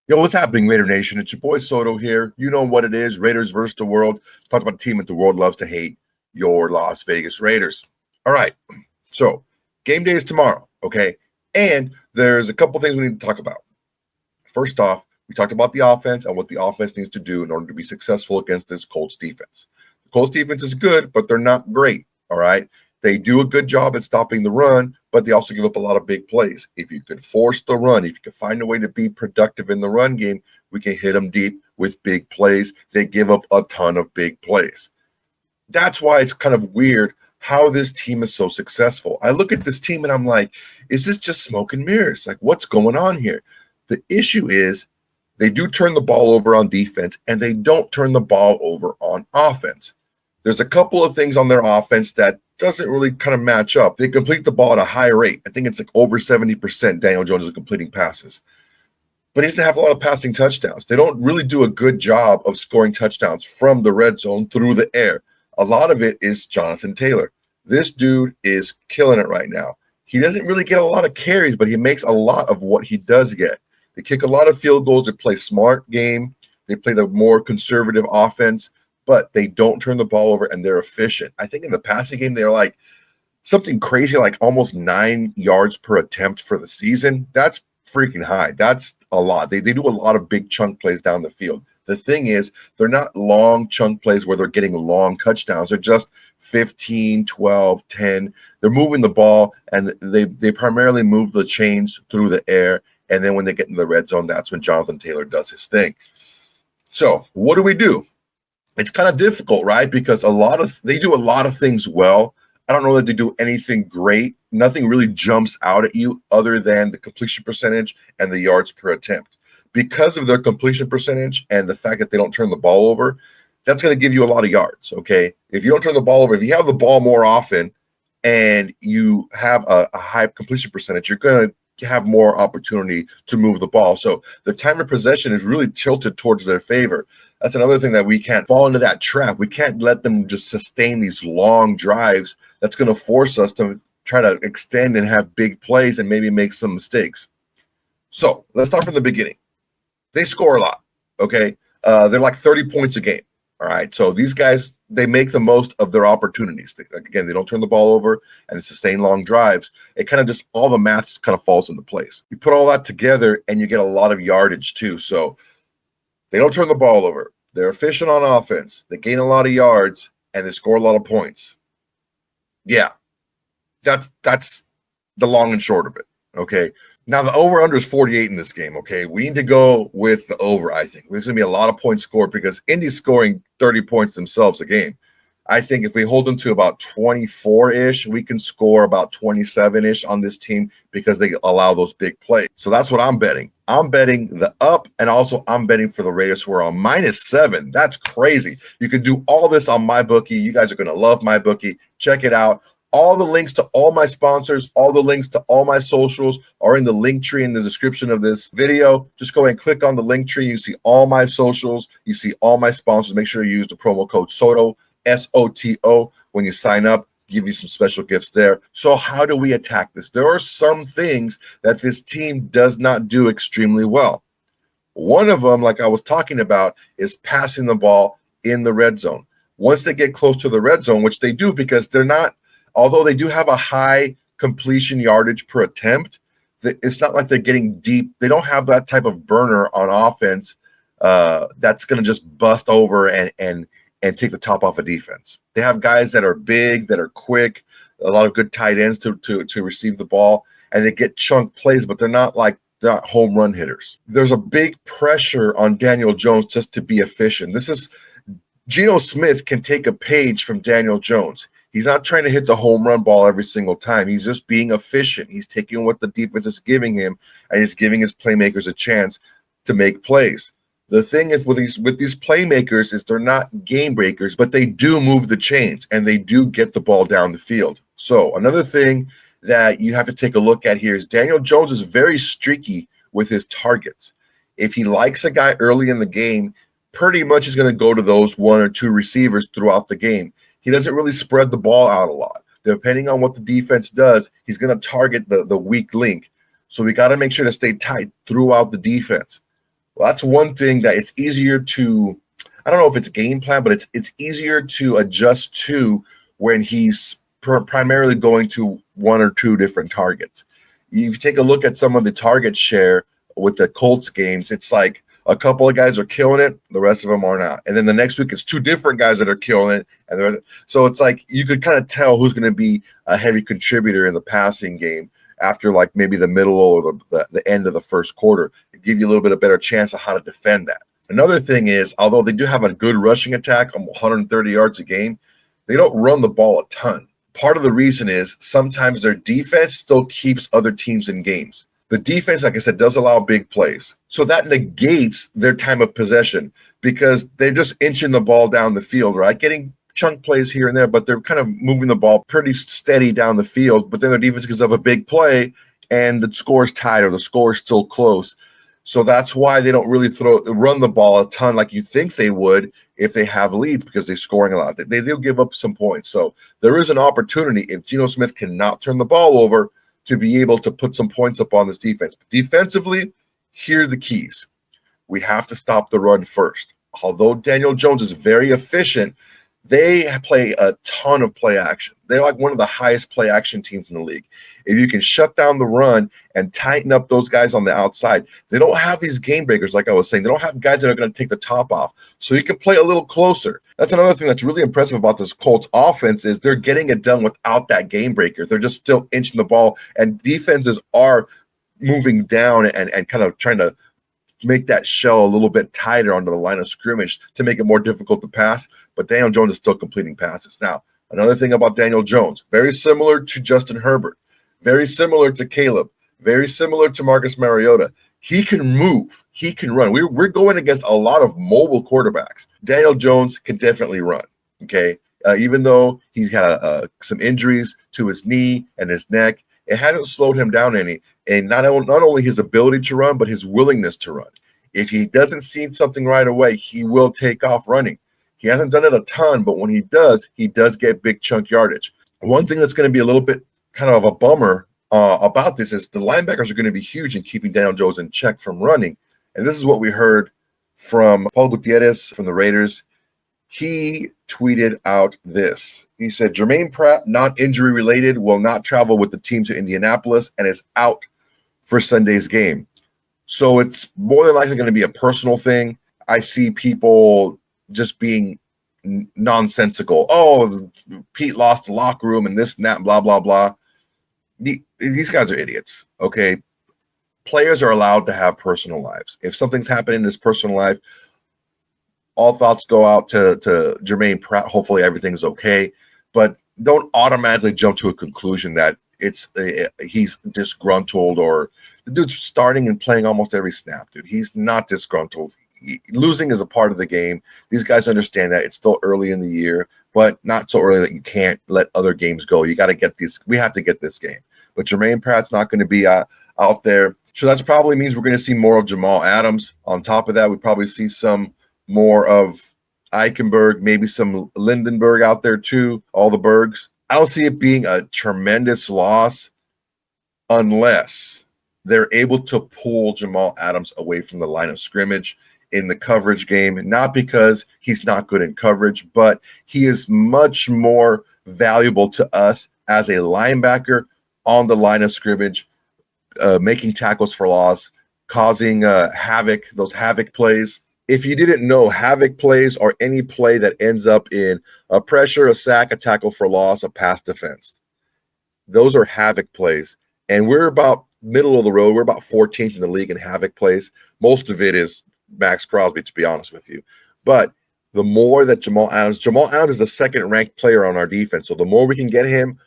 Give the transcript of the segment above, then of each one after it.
Yo, what's happening, Raider Nation? It's your boy Soto here. You know what it is, Raiders versus the world. Let's talk about a team that the world loves to hate, your Las Vegas Raiders. All right, so game day is tomorrow, okay? And there's a couple things we need to talk about. First off, we talked about the offense and what the offense needs to do in order to be successful against this Colts defense. The Colts defense is good, but they're not great, all right? They do a good job at stopping the run, but they also give up a lot of big plays. If you could force the run, if you could find a way to be productive in the run game, we can hit them deep with big plays. They give up a ton of big plays. That's why it's kind of weird how this team is so successful. I look at this team and I'm like, is this just smoke and mirrors? Like, what's going on here? The issue is they do turn the ball over on defense and they don't turn the ball over on offense. There's a couple of things on their offense that doesn't really kind of match up. They complete the ball at a high rate. I think it's like over 70% Daniel Jones is completing passes. But he doesn't have a lot of passing touchdowns. They don't really do a good job of scoring touchdowns from the red zone through the air. A lot of it is Jonathan Taylor. This dude is killing it right now. He doesn't really get a lot of carries, but he makes a lot of what he does get. They kick a lot of field goals. They play smart game. They play the more conservative offense, but they don't turn the ball over and they're efficient. I think in the passing game, they're like something crazy, like almost 9 yards per attempt for the season. That's freaking high. That's a lot. They do a lot of big chunk plays down the field. The thing is, they're not long chunk plays where they're getting long touchdowns. They're just 15, 12, 10. They're moving the ball, and they primarily move the chains through the air. And then when they get in the red zone, that's when Jonathan Taylor does his thing. So what do? It's kind of difficult, right? Because they do a lot of things well. I don't know that they do anything great. Nothing really jumps out at you other than the completion percentage and the yards per attempt. Because of their completion percentage and the fact that they don't turn the ball over, that's going to give you a lot of yards, okay? If you don't turn the ball over, if you have the ball more often and you have a high completion percentage, you're going to have more opportunity to move the ball. So the time of possession is really tilted towards their favor. That's another thing that we can't fall into that trap. We can't let them just sustain these long drives. That's going to force us to try to extend and have big plays and maybe make some mistakes. So let's start from the beginning. They score a lot, okay? They're like 30 points a game, all right? So these guys, they make the most of their opportunities. Again, they don't turn the ball over and they sustain long drives. It kind of just, all the math just kind of falls into place. You put all that together and you get a lot of yardage too. So they don't turn the ball over. They're efficient on offense. They gain a lot of yards and they score a lot of points. Yeah, that's the long and short of it, okay? Now, the over-under is 48 in this game, okay? We need to go with the over, I think. There's going to be a lot of points scored because Indy's scoring 30 points themselves a game. I think if we hold them to about 24-ish, we can score about 27-ish on this team because they allow those big plays. So that's what I'm betting. I'm betting the up, and also I'm betting for the Raiders who are on -7. That's crazy. You can do all this on MyBookie. You guys are going to love MyBookie. Check it out. All the links to all my sponsors, all the links to all my socials are in the link tree in the description of this video. Just go and click on the link tree. You see all my socials. You see all my sponsors. Make sure you use the promo code SOTO, SOTO, when you sign up. Give you some special gifts there. So how do we attack this? There are some things that this team does not do extremely well. One of them, like I was talking about, is passing the ball in the red zone. Once they get close to the red zone, which they do because they're not, although they do have a high completion yardage per attempt, it's not like they're getting deep. They don't have that type of burner on offense that's going to just bust over and take the top off a defense. They have guys that are big, that are quick, a lot of good tight ends to receive the ball, and they get chunk plays, but they're not home run hitters. There's a big pressure on Daniel Jones just to be efficient. Geno Smith can take a page from Daniel Jones. He's not trying to hit the home run ball every single time. He's just being efficient. He's taking what the defense is giving him, and he's giving his playmakers a chance to make plays. The thing is with these playmakers is they're not game breakers, but they do move the chains, and they do get the ball down the field. So another thing that you have to take a look at here is Daniel Jones is very streaky with his targets. If he likes a guy early in the game, pretty much he's going to go to those 1 or 2 receivers throughout the game. He doesn't really spread the ball out a lot. Depending on what the defense does, he's going to target the weak link. So we got to make sure to stay tight throughout the defense. Well, that's one thing that it's easier to, I don't know if it's game plan, but it's easier to adjust to when he's primarily going to one or two different targets. You take a look at some of the target share with the Colts games, it's like a couple of guys are killing it, the rest of them are not. And then the next week it's two different guys that are killing it, and so it's like you could kind of tell who's going to be a heavy contributor in the passing game after like maybe the middle or the end of the first quarter. It give you a little bit of better chance of how to defend that. Another thing is, although they do have a good rushing attack, 130 yards a game, they don't run the ball a ton. Part of the reason is sometimes their defense still keeps other teams in games. The defense, like I said, does allow big plays. So that negates their time of possession because they're just inching the ball down the field, right? Getting chunk plays here and there, but they're kind of moving the ball pretty steady down the field. But then their defense gives up a big play and the score's tied or the score is still close. So that's why they don't really run the ball a ton like you think they would if they have leads because they're scoring a lot. They'll give up some points. So there is an opportunity if Geno Smith cannot turn the ball over to be able to put some points up on this defense. But defensively, here are the keys. We have to stop the run first. Although Daniel Jones is very efficient, they play a ton of play action. They're like one of the highest play action teams in the league. If you can shut down the run and tighten up those guys on the outside, they don't have these game breakers, like I was saying. They don't have guys that are going to take the top off. So you can play a little closer. That's another thing that's really impressive about this Colts offense is they're getting it done without that game breaker. They're just still inching the ball, and defenses are moving down and kind of trying to make that shell a little bit tighter onto the line of scrimmage to make it more difficult to pass, but Daniel Jones is still completing passes. Now, another thing about Daniel Jones, very similar to Justin Herbert, very similar to Caleb, very similar to Marcus Mariota. He can move. He can run. We're going against a lot of mobile quarterbacks. Daniel Jones can definitely run, okay? Even though he's had some injuries to his knee and his neck, it hasn't slowed him down any. And not only his ability to run, but his willingness to run. If he doesn't see something right away, he will take off running. He hasn't done it a ton, but when he does get big chunk yardage. One thing that's going to be a little bit kind of a bummer about this is the linebackers are going to be huge in keeping Daniel Jones in check from running. And this is what we heard from Paul Gutierrez from the Raiders. He tweeted out this. He said, Jermaine Pratt, not injury related, will not travel with the team to Indianapolis and is out for Sunday's game. So it's more than likely going to be a personal thing. I see people just being nonsensical. Oh, Pete lost the locker room and this and that, blah, blah, blah. These guys are idiots, okay? Players are allowed to have personal lives. If something's happening in his personal life, all thoughts go out to Jermaine Pratt. Hopefully everything's okay. But don't automatically jump to a conclusion that he's disgruntled or the dude's starting and playing almost every snap, dude. He's not disgruntled. Losing is a part of the game. These guys understand that. It's still early in the year, but not so early that you can't let other games go. You got to get these. We have to get this game. But Jermaine Pratt's not going to be out there. So that probably means we're going to see more of Jamal Adams. On top of that, we probably see some more of Eichenberg, maybe some Lindenberg out there too, all the Bergs. I don't see it being a tremendous loss unless they're able to pull Jamal Adams away from the line of scrimmage in the coverage game, not because he's not good in coverage, but he is much more valuable to us as a linebacker on the line of scrimmage, making tackles for loss, causing havoc, those havoc plays. If you didn't know, havoc plays are any play that ends up in a pressure, a sack, a tackle for loss, a pass defense. Those are havoc plays. And we're about middle of the road. We're about 14th in the league in havoc plays. Most of it is Maxx Crosby, to be honest with you. But the more that Jamal Adams is the second-ranked player on our defense. So the more we can get him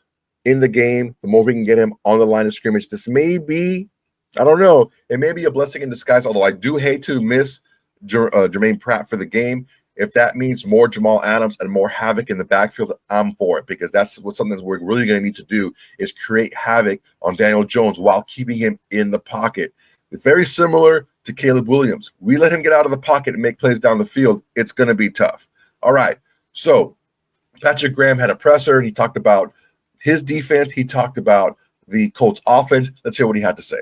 in the game, the more we can get him on the line of scrimmage. This may be, I don't know, it may be a blessing in disguise, although I do hate to miss Jermaine Pratt for the game. If that means more Jamal Adams and more havoc in the backfield, I'm for it, because that's something that we're really going to need to do is create havoc on Daniel Jones while keeping him in the pocket. It's very similar to Caleb Williams. We let him get out of the pocket and make plays down the field. It's going to be tough. All right. So Patrick Graham had a presser and he talked about his defense. He talked about the Colts offense. Let's hear what he had to say.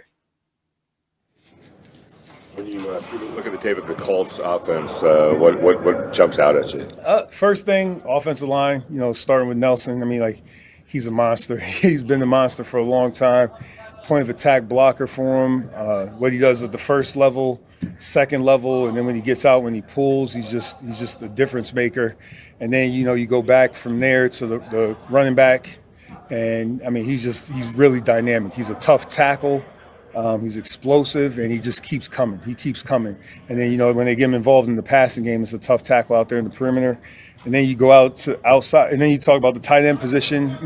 When you look at the tape of the Colts offense, what jumps out at you? First thing, offensive line, starting with Nelson. I mean, like, he's a monster. He's been a monster for a long time. Point of attack blocker for him. What he does at the first level, second level, and then when he gets out, when he pulls, he's just a difference maker. And then, you go back from there to the running back. And, I mean, he's really dynamic. He's a tough tackle. He's explosive, and he just keeps coming. He keeps coming. And then, when they get him involved in the passing game, it's a tough tackle out there in the perimeter. And then you go outside, and then you talk about the tight end position.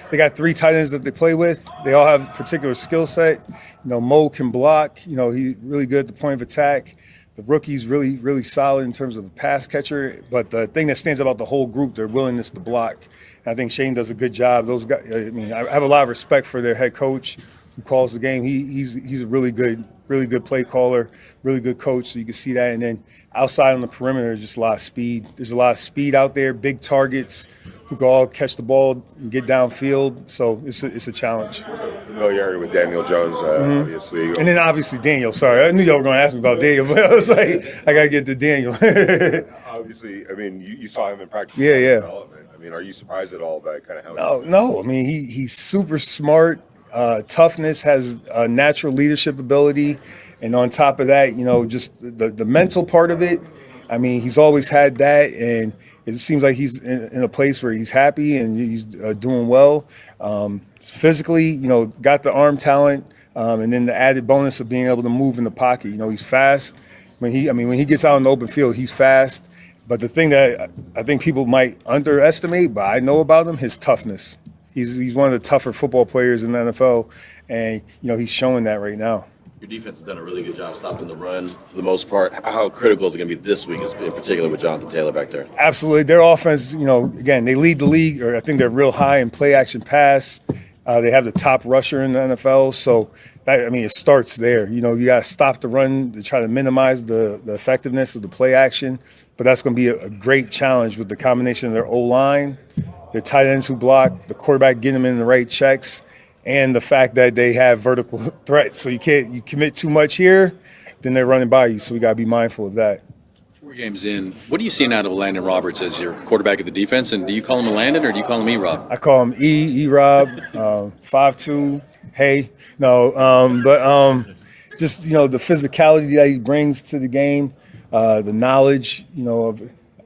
They got 3 tight ends that they play with. They all have a particular skill set. Mo can block. He's really good at the point of attack. The rookie's really, really solid in terms of a pass catcher. But the thing that stands out about the whole group, their willingness to block. And I think Shane does a good job. Those guys, I have a lot of respect for their head coach who calls the game. He's a really good play caller, really good coach. So you can see that. And then outside on the perimeter, there's just a lot of speed. There's a lot of speed out there, big targets who can all catch the ball and get downfield. So it's a challenge. Familiarity with Daniel Jones, obviously. And then obviously Daniel. Sorry, I knew y'all were going to ask me about Daniel, but I was like, I got to get to Daniel. Obviously, I mean, you saw him in practice. Yeah. I mean, are you surprised at all by kind of how? No. I mean, he's super smart. Toughness, has natural leadership ability, and on top of that, just the mental part of it. I mean, he's always had that, and it seems like he's in a place where he's happy and he's doing well. Physically, got the arm talent, and then the added bonus of being able to move in the pocket. He's fast. When he gets out in the open field, he's fast. But the thing that I think people might underestimate, but I know about him, his toughness. He's one of the tougher football players in the NFL, and he's showing that right now. Your defense has done a really good job stopping the run for the most part. How critical is it going to be this week, in particular with Jonathan Taylor back there? Absolutely. Their offense, again, they lead the league, or I think they're real high in play action pass. They have the top rusher in the NFL, so it starts there. You got to stop the run to try to minimize the effectiveness of the play action, but that's going to be a great challenge with the combination of their O-line, their tight ends who block, the quarterback getting them in the right checks, and the fact that they have vertical threats. So you commit too much here, then they're running by you. So we got to be mindful of that. 4 games in, what are you seeing out of Landon Roberts as your quarterback of the defense? And do you call him Landon or do you call him E-Rob? I call him E-Rob, 5'2", hey. Just, the physicality that he brings to the game, the knowledge,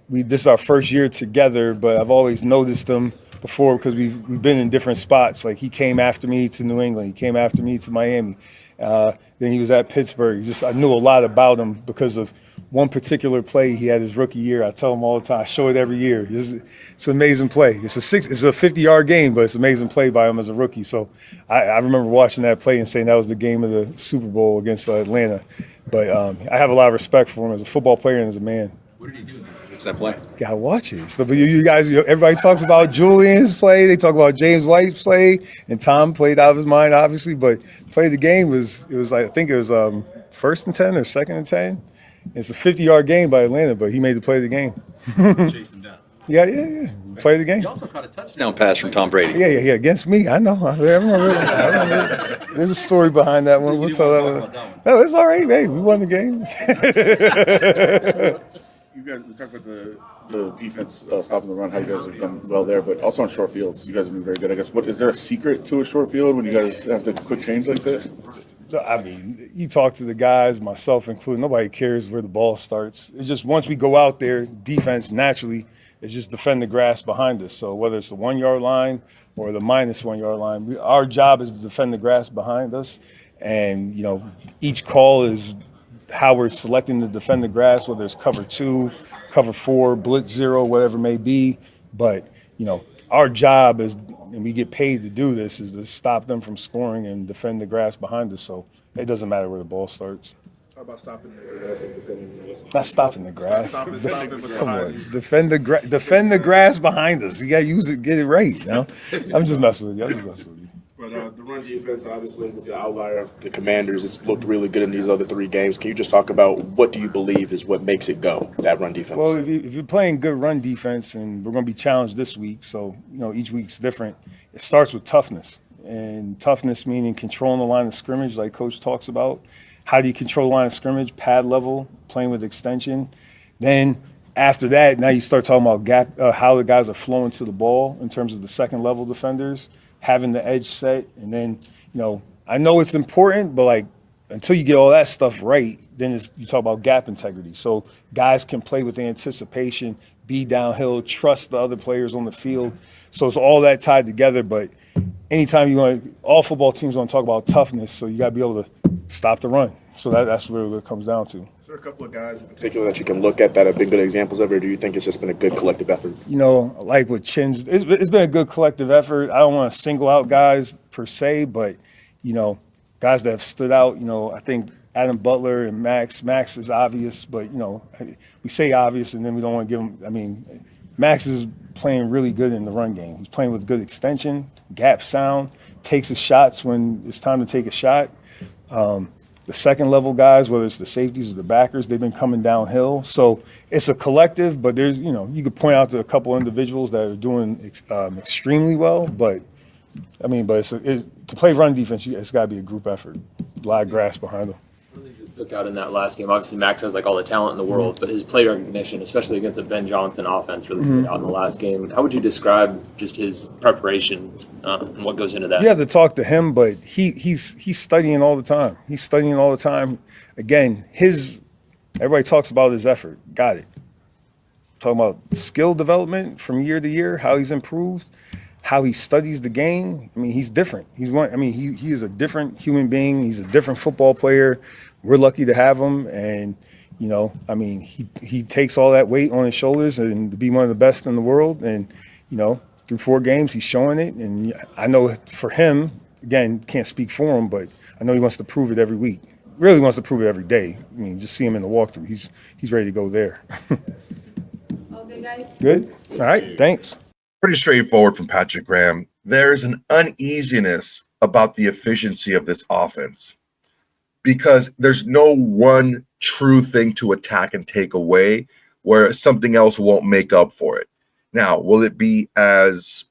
this is our first year together, but I've always noticed him before because we've been in different spots. Like, he came after me to New England. He came after me to Miami. Then he was at Pittsburgh. I knew a lot about him because of one particular play he had his rookie year. I tell him all the time. I show it every year. It's an amazing play. It's a 50-yard game, but it's an amazing play by him as a rookie. So I remember watching that play and saying that was the game of the Super Bowl against Atlanta. But I have a lot of respect for him as a football player and as a man. What did he do against that play? Gotta watch it. So, you guys, everybody talks about Julian's play. They talk about James White's play, and Tom played out of his mind, obviously. But play of the game was like, I think it was 1st and 10 or 2nd and 10. It's a 50-yard game by Atlanta, but he made the play of the game. Chased him down. Yeah. Play of the game. You also caught a touchdown pass from Tom Brady. Yeah. Against me. I know. I remember. There's a story behind that one. We'll tell that one. No, it's all right, hey. We won the game. You guys, we talked about the defense stopping the run, how you guys have done well there, but also on short fields, you guys have been very good. I guess, is there a secret to a short field when you guys have to quick change like that? I mean, you talk to the guys, myself included, nobody cares where the ball starts. It's just once we go out there, defense naturally is just defend the grass behind us. So whether it's the 1 yard line or the minus 1 yard line, our job is to defend the grass behind us. And, each call is how we're selecting to defend the grass, whether it's cover 2, cover 4, blitz 0, whatever it may be. But, our job is, and we get paid to do this, is to stop them from scoring and defend the grass behind us. So it doesn't matter where the ball starts. How about stopping the grass and defending? Not stopping the grass. Come on, defend the grass behind us. You got to use it, get it right. I'm just messing with you. But the run defense, obviously, with the outlier of the Commanders, it's looked really good in these other 3 games. Can you just talk about what do you believe is what makes it go, that run defense? Well, if you're playing good run defense, and we're going to be challenged this week, so, each week's different, it starts with toughness. And toughness meaning controlling the line of scrimmage like Coach talks about, how do you control line of scrimmage, pad level, playing with extension. Then after that, now you start talking about gap, how the guys are flowing to the ball in terms of the second level defenders, having the edge set. And then, I know it's important, but like until you get all that stuff right, then you talk about gap integrity. So guys can play with anticipation, be downhill, trust the other players on the field. So it's all that tied together. But anytime all football teams want to talk about toughness, so you got to be able to stop the run. So that's really what it comes down to. Is there a couple of guys in particular that you can look at that have been good examples of it, or do you think it's just been a good collective effort? Like with Chin's, it's been a good collective effort. I don't want to single out guys per se, but, guys that have stood out, I think Adam Butler and Maxx is obvious, but, we say obvious and then we don't want to give him, Maxx is playing really good in the run game. He's playing with good extension, gap sound, takes his shots when it's time to take a shot. The second level guys, whether it's the safeties or the backers, they've been coming downhill. So it's a collective, but there's, you could point out to a couple individuals that are doing extremely well. But to play run defense, it's got to be a group effort. A lot of grass behind them. It stuck out in that last game. Obviously, Maxx has like all the talent in the world, but his play recognition, especially against a Ben Johnson offense, really stood out in the last game. How would you describe just his preparation and what goes into that? You have to talk to him, but he's studying all the time. He's studying all the time. Again, everybody talks about his effort. Got it. Talking about skill development from year to year, how he's improved, how he studies the game. He's different. He is a different human being. He's a different football player. We're lucky to have him, and he takes all that weight on his shoulders and to be one of the best in the world. And through 4 games, he's showing it. And I know for him, again, can't speak for him, but I know he wants to prove it every week. Really wants to prove it every day. Just see him in the walkthrough. He's ready to go there. All good, guys. Good. All right. Thanks. Pretty straightforward from Patrick Graham. There's an uneasiness about the efficiency of this offense because there's no one true thing to attack and take away where something else won't make up for it. Now, will it be as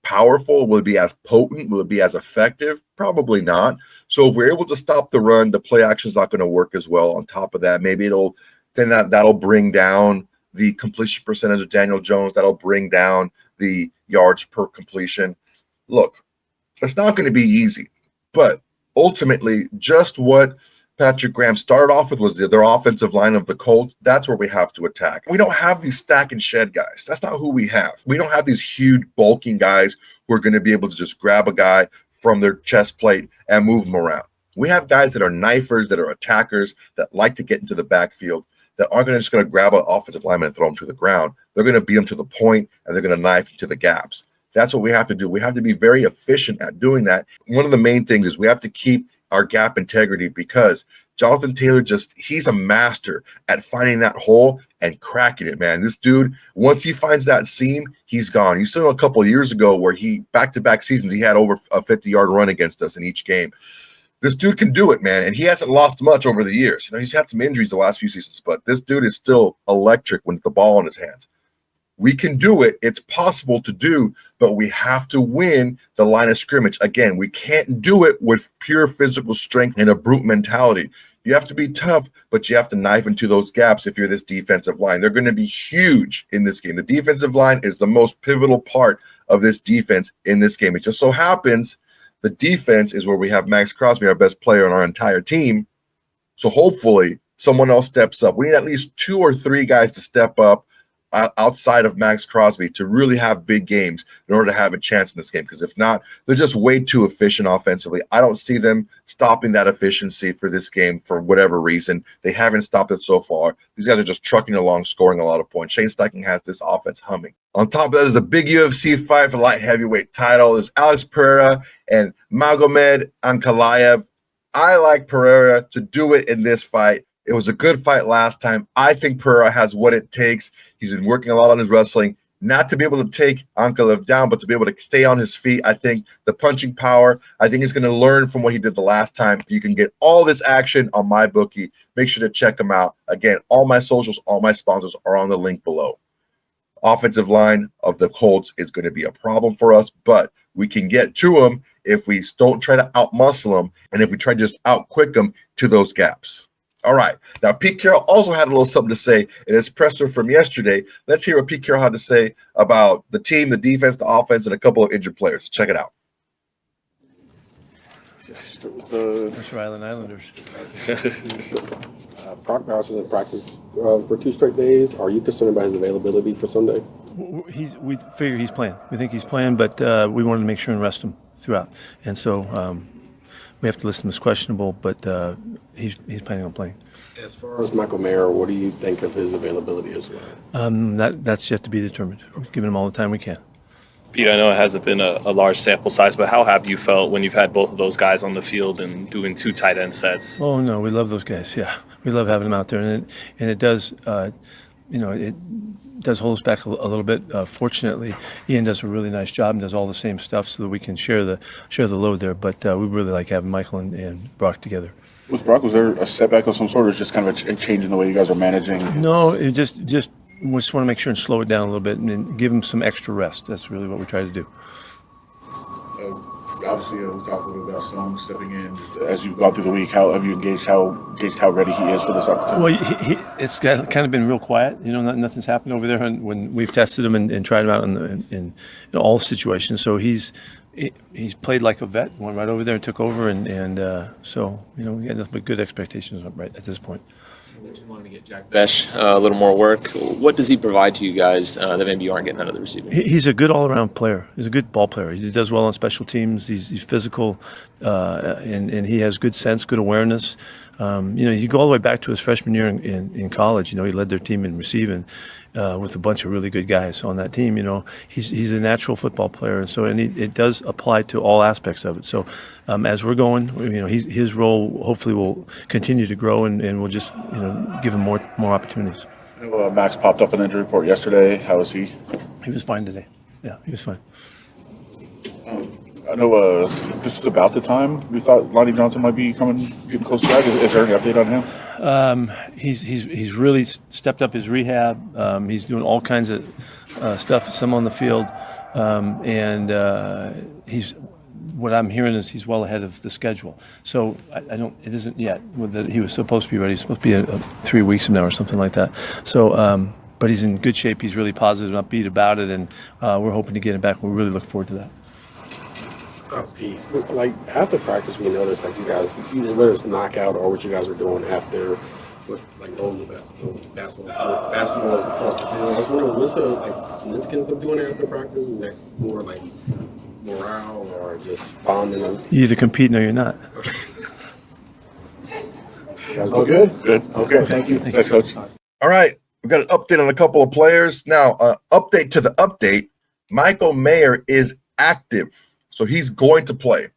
powerful? Will it be as potent? Will it be as effective? Probably not. So if we're able to stop the run, the play action is not going to work as well. On top of that, maybe that'll bring down the completion percentage of Daniel Jones. That'll bring down the yards per completion. Look, it's not going to be easy, but ultimately, just what Patrick Graham started off with was their offensive line of the Colts. That's where we have to attack. We don't have these stack and shed guys. That's not who we have. We don't have these huge bulking guys who are going to be able to just grab a guy from their chest plate and move them around. We have guys that are knifers, that are attackers, that like to get into the backfield, that aren't just going to grab an offensive lineman and throw him to the ground. They're going to beat him to the point, and they're going to knife him to the gaps. That's what we have to do. We have to be very efficient at doing that. One of the main things is we have to keep our gap integrity because Jonathan Taylor he's a master at finding that hole and cracking it, man. This dude, once he finds that seam, he's gone. You saw a couple of years ago where back-to-back seasons, he had over a 50-yard run against us in each game. This dude can do it, man, and he hasn't lost much over the years. He's had some injuries the last few seasons, but this dude is still electric with the ball in his hands. We can do it. It's possible to do, but we have to win the line of scrimmage. Again, we can't do it with pure physical strength and a brute mentality. You have to be tough, but you have to knife into those gaps if you're this defensive line. They're going to be huge in this game. The defensive line is the most pivotal part of this defense in this game. It just so happens the defense is where we have Maxx Crosby, our best player on our entire team. So hopefully someone else steps up. We need at least 2 or 3 guys to step up outside of Maxx Crosby to really have big games in order to have a chance in this game. Because if not, they're just way too efficient offensively. I don't see them stopping that efficiency for this game for whatever reason. They haven't stopped it so far. These guys are just trucking along, scoring a lot of points. Shane Steichen has this offense humming. On top of that, there's a big UFC fight for the light heavyweight title. There's Alex Pereira and Magomed Ankalaev. I like Pereira to do it in this fight. It was a good fight last time. I think Pereira has what it takes. He's been working a lot on his wrestling, not to be able to take Ankalaev down, but to be able to stay on his feet. I think the punching power, I think he's going to learn from what he did the last time. You can get all this action on MyBookie. Make sure to check them out. Again, all my socials, all my sponsors are on the link below. Offensive line of the Colts is going to be a problem for us, but we can get to him if we don't try to outmuscle him and if we try to just outquick him to those gaps. All right. Now, Pete Carroll also had a little something to say in his presser from yesterday. Let's hear what Pete Carroll had to say about the team, the defense, the offense, and a couple of injured players. Check it out. That's Island Islanders. Brock Bowers hasn't practiced for 2 straight days. Are you concerned about his availability for Sunday? We figure he's playing. We think he's playing, but we wanted to make sure and rest him throughout. And so we have to list him as questionable, but he's planning on playing. As far as Michael Mayer, what do you think of his availability as well? That's yet to be determined. We're giving him all the time we can. Pete, I know it hasn't been a large sample size, but how have you felt when you've had both of those guys on the field and doing 2 tight end sets? Oh, no, we love those guys. Yeah, we love having them out there. And it does, it does hold us back a little bit. Fortunately, Ian does a really nice job and does all the same stuff so that we can share the load there. But we really like having Michael and Brock together. With Brock, was there a setback of some sort, or just kind of a change in the way you guys are managing? No, it just we just want to make sure and slow it down a little bit and give him some extra rest. That's really what we try to do. Obviously, we talked a little bit about Stone stepping in. Just as you've gone through the week, how have you engaged how ready he is for this opportunity? Well, it's kind of been real quiet. Nothing's happened over there when we've tested him and tried him out in all situations. So he's played like a vet, went right over there and took over, and so we got nothing but good expectations right at this point. I just wanted to get Jack Besh a little more work. What does he provide to you guys that maybe you aren't getting out of the receiving? He's a good all-around player. He's a good ball player. He does well on special teams. He's physical, and he has good sense, good awareness. You go all the way back to his freshman year in college. He led their team in receiving with a bunch of really good guys on that team. He's a natural football player, and it does apply to all aspects of it. So as we're going, his role hopefully will continue to grow, and we'll just give him more opportunities. I know Max popped up an injury report yesterday. How is he? He was fine today. Yeah, he was fine. I know this is about the time we thought Lonnie Johnson might be getting close back. Is there any update on him? He's really stepped up his rehab. He's doing all kinds of stuff, some on the field, and he's. What I'm hearing is he's well ahead of the schedule. So it isn't yet that he was supposed to be ready. He's supposed to be 3 weeks from now or something like that. So, but he's in good shape. He's really positive and upbeat about it, and we're hoping to get him back. We really look forward to that. Pete, after practice, we noticed you guys, whether it's knockout or what you guys were doing after, rolling the basketballs across the field. I was wondering, what's the significance of doing it after practice? Is that more morale or just bonding? You're either competing or you're not. Oh, good. Okay, thank you. Thanks, Coach. All right. We've got an update on a couple of players. Now, update to the update. Michael Mayer is active, so he's going to play.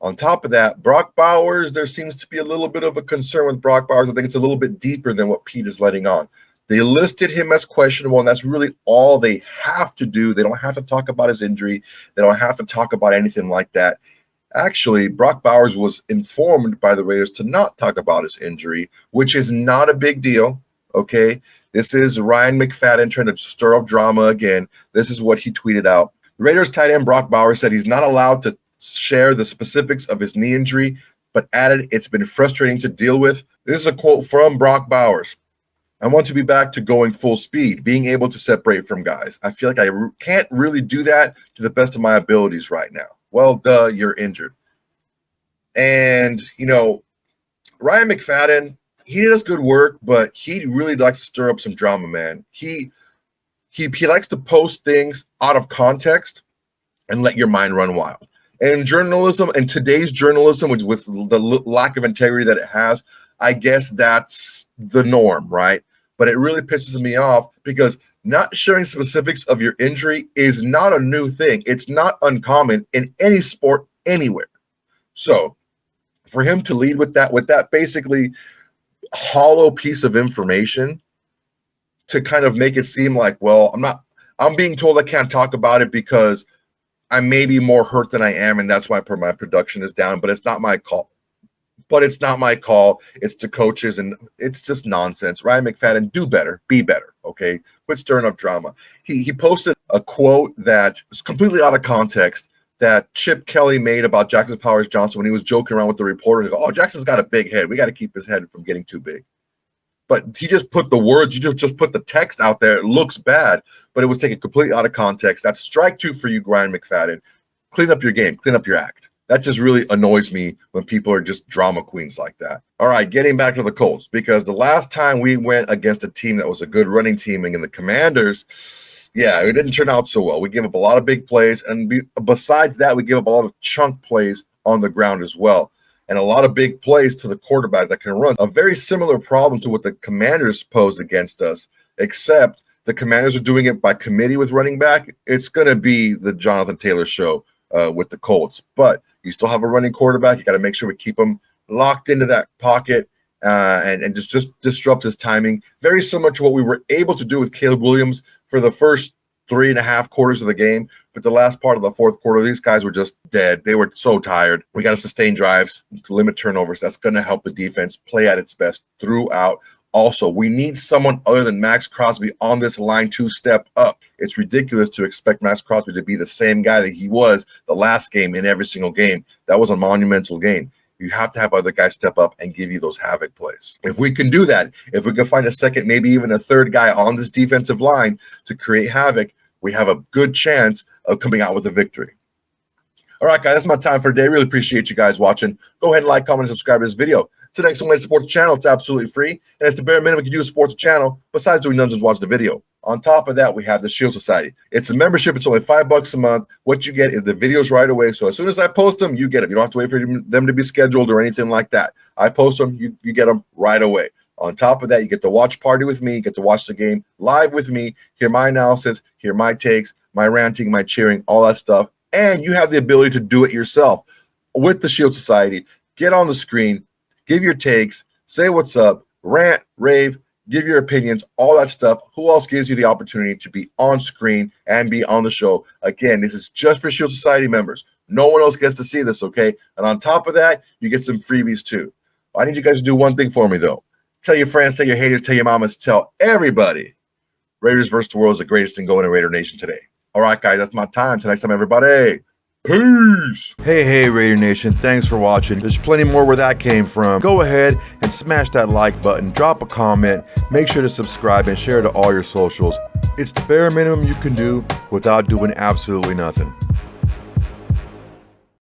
On top of that, Brock Bowers, there seems to be a little bit of a concern with Brock Bowers. I think it's a little bit deeper than what Pete is letting on. They listed him as questionable, and that's really all they have to do. They don't have to talk about his injury. They don't have to talk about anything like that. Actually, Brock Bowers was informed by the Raiders to not talk about his injury, which is not a big deal, okay? This is Ryan McFadden trying to stir up drama again. This is what he tweeted out. The Raiders tight end Brock Bowers said he's not allowed to share the specifics of his knee injury, but added it's been frustrating to deal with. This is a quote from Brock Bowers. I want to be back to going full speed, being able to separate from guys. I feel like I can't really do that to the best of my abilities right now. Well, duh, you're injured. And, Ryan McFadden, he does good work, but he really likes to stir up some drama, man. He likes to post things out of context and let your mind run wild. And journalism, and today's journalism, with the lack of integrity that it has, I guess that's the norm, right? But it really pisses me off because not sharing specifics of your injury is not a new thing. It's not uncommon in any sport anywhere. So for him to lead with that basically hollow piece of information to kind of make it seem like, well, I'm being told I can't talk about it because I may be more hurt than I am, and that's why my production is down, but it's not my call. It's the coaches, and it's just nonsense. Ryan McFadden, do better, be better, okay? Quit stirring up drama. He posted a quote that is completely out of context that Chip Kelly made about Jackson Powers Johnson when he was joking around with the reporter. Oh, Jackson's got a big head. We got to keep his head from getting too big. But he just put the words, you just put the text out there. It looks bad, but it was taken completely out of context. That's strike 2 for you, Ryan McFadden. Clean up your game. Clean up your act. That just really annoys me when people are just drama queens like that. All right, getting back to the Colts, because the last time we went against a team that was a good running team and the Commanders, yeah, it didn't turn out so well. We gave up a lot of big plays, and besides that, we gave up a lot of chunk plays on the ground as well, and a lot of big plays to the quarterback that can run. A very similar problem to what the Commanders posed against us, except the Commanders are doing it by committee with running back. It's going to be the Jonathan Taylor show with the Colts, but you still have a running quarterback. You got to make sure we keep him locked into that pocket and just disrupt his timing. Very similar to what we were able to do with Caleb Williams for the first 3.5 quarters of the game. But the last part of the fourth quarter, these guys were just dead. They were so tired. We got to sustain drives to limit turnovers. That's going to help the defense play at its best throughout. Also, we need someone other than Maxx Crosby on this line to step up. It's ridiculous to expect Maxx Crosby to be the same guy that he was the last game in every single game. That was a monumental game. You have to have other guys step up and give you those havoc plays. If we can do that, if we can find a second, maybe even a third guy on this defensive line to create havoc, we have a good chance of coming out with a victory. All right, guys, that's my time for today. Really appreciate you guys watching. Go ahead and like, comment, and subscribe to this video. It's an excellent way to support the channel. It's absolutely free. And it's the bare minimum you can do to support the channel, besides doing nothing, just watch the video. On top of that, we have the Shield Society. It's a membership. It's only $5 a month. What you get is the videos right away. So as soon as I post them, you get them. You don't have to wait for them to be scheduled or anything like that. I post them, you get them right away. On top of that, you get to watch party with me. You get to watch the game live with me, hear my analysis, hear my takes, my ranting, my cheering, all that stuff. And you have the ability to do it yourself with the Shield Society. Get on the screen, give your takes, say what's up, rant, rave, give your opinions, all that stuff. Who else gives you the opportunity to be on screen and be on the show? Again, this is just for Shield Society members. No one else gets to see this, okay? And on top of that, you get some freebies too. I need you guys to do one thing for me, though. Tell your friends, tell your haters, tell your mamas, tell everybody. Raiders versus the world is the greatest thing going in Raider Nation today. All right, guys, that's my time. Till next time, everybody. Peace. Hey, Raider Nation. Thanks for watching. There's plenty more where that came from. Go ahead and smash that like button. Drop a comment. Make sure to subscribe and share to all your socials. It's the bare minimum you can do without doing absolutely nothing.